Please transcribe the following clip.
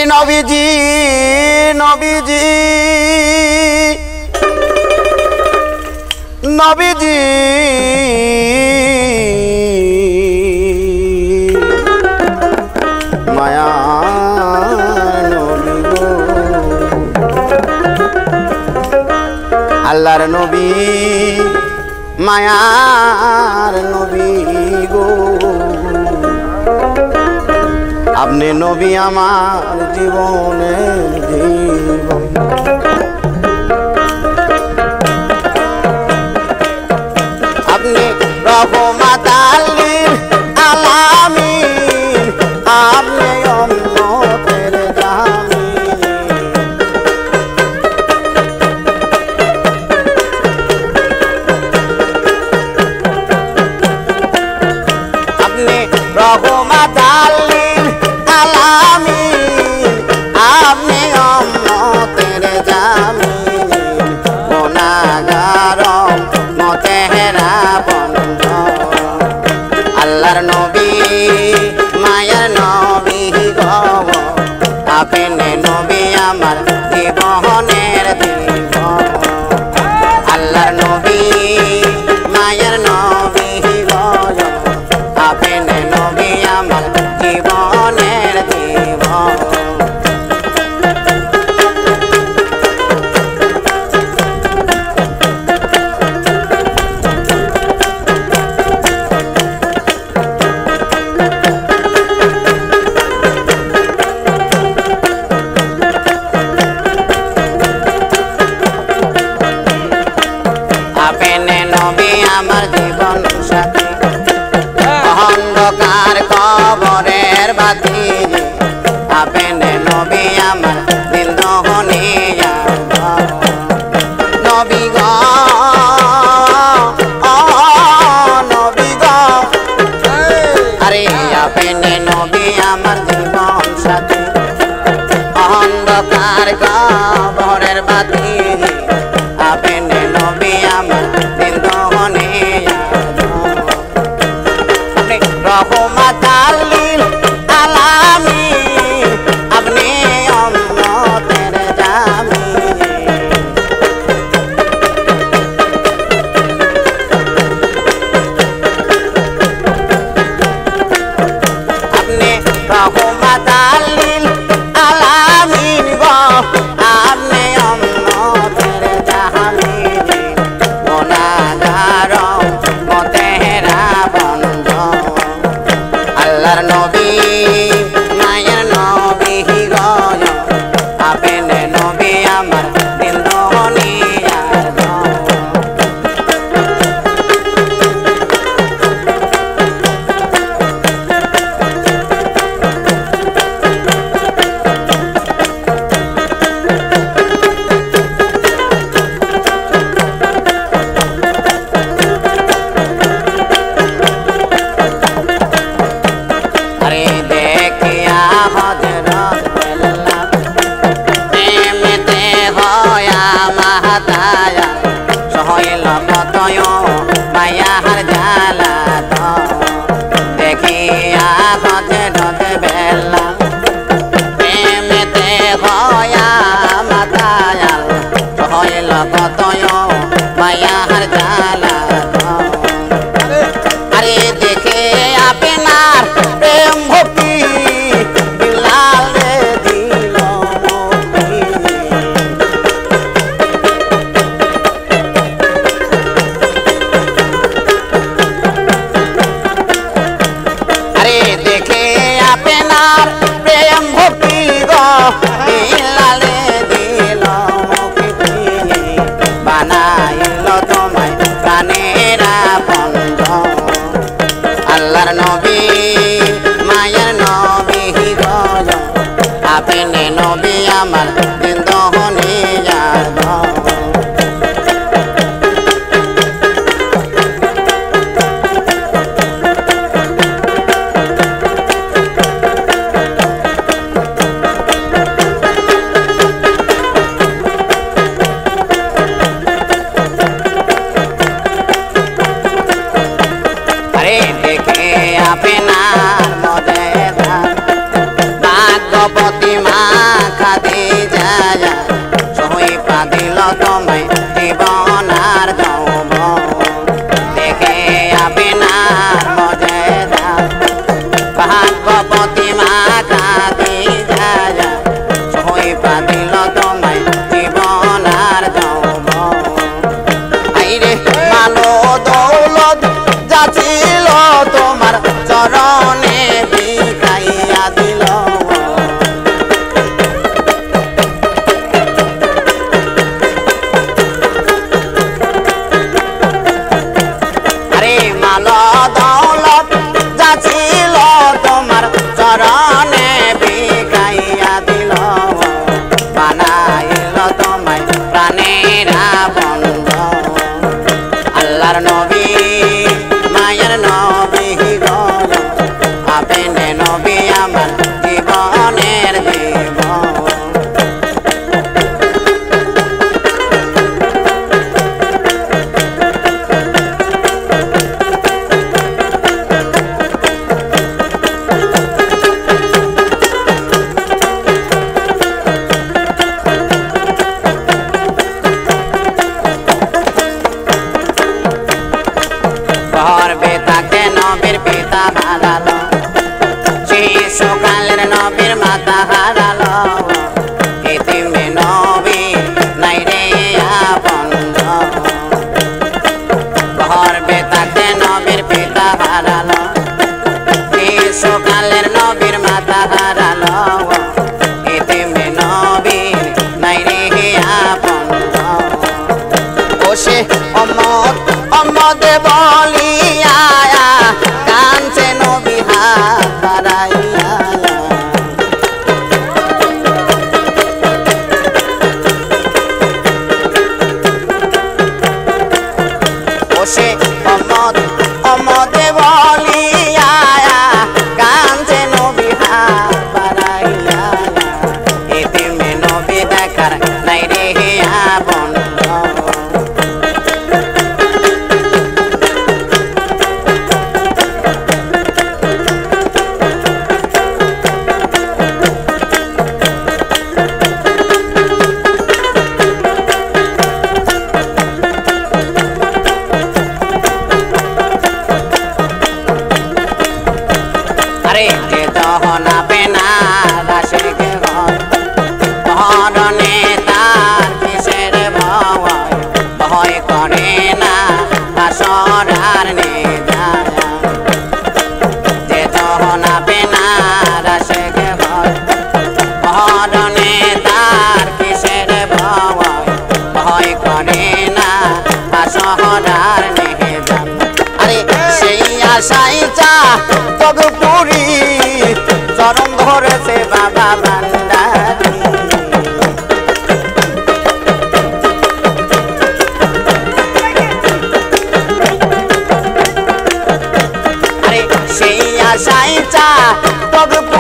নবীজি নবীজি নবীজি মায়া নবী গো আল্লাহর নবী মায়ার নবী গো আপনি নবী আমার জীবনের জীবন আপনি রহমাতাল লিল আলামিন আপনি উম্মতের জামিন আপনি রহমাতাল লিল আলামিন আপনি উম্মতের জামিন গুনাহগার উম্মতেরা বন্ধ আল্লাহর নবী মায়ার নবী গো আপনি নবী আমার জীবনের জীবন আল্লাহর নবী মায়ার নবী গো আপনি নবী আমার জীবনের জীবন আপনি নবী আমার জীবন সাথী অন্ধকার কবরের বাতি আপনি নবী আমার জিন্দগনি নবী গো নবী গো আরে আপনি নবী আমার জীবন সাথী অন্ধকার কবরের বাতি আপনি নবী আমার জিন্দগনি আপনি রহমাতাল লিল আলামিন আপনি উম্মতের জামিন আপনি রহমাতাল লিল আলামিন গো আপনি উম্মতের জামিন গুনাহগার উম্মতেরা বন্ধ আল্লাহর নবী মায়ের নবী গো আপনি নবী আমার জিন্দগনি আরে ভাগবতী মা কাঁদি যায় ছই পাদিল তোমায় জীবন আর যৌবন আইরে মালো দৌলত যাচিল তোমার চরণে বিকাইয়া দিল আরে মালো দৌলত যাচিল তোমার চরণে বিকাইয়া দিল বানাইল তোমায় প্রাণের বন্ধু আল্লাহর নবী মায়ের নবী গো আপনি নবী আমার জীবনের জীবন গর্বে তাকে নবীর পিতা হারালো শিশুকালের নবীর মাতা হারালো ইতিমে নবী নাই রে আপন গর্বে তাকে নবীর পিতা হারালো শিশুকালের নবীর মাতা হারালো ইতিমে নবী নাই রে আপন ওসে অমদে বলিয়া কাঞ্চে নবী হারাইয়া ওসে অমদে বলিয়া কাঞ্চে নবী হারাইয়া এতিমে নবী দেখার নাই রে আপন আরে যে দহনা পেনা দাসের ঘর মরণে তার কিসের ভয় ভয় করে না বাসরার নিদান যে দহনা পেনা দাসের ঘর মরণে তার কিসের ভয় ভয় করে না বাসরার নিদান আরে সেই আশাই চা তদপুরি চরণ ধরেছে বাবা ভান্ডারী আরে সেই আশাই চা তদপুরি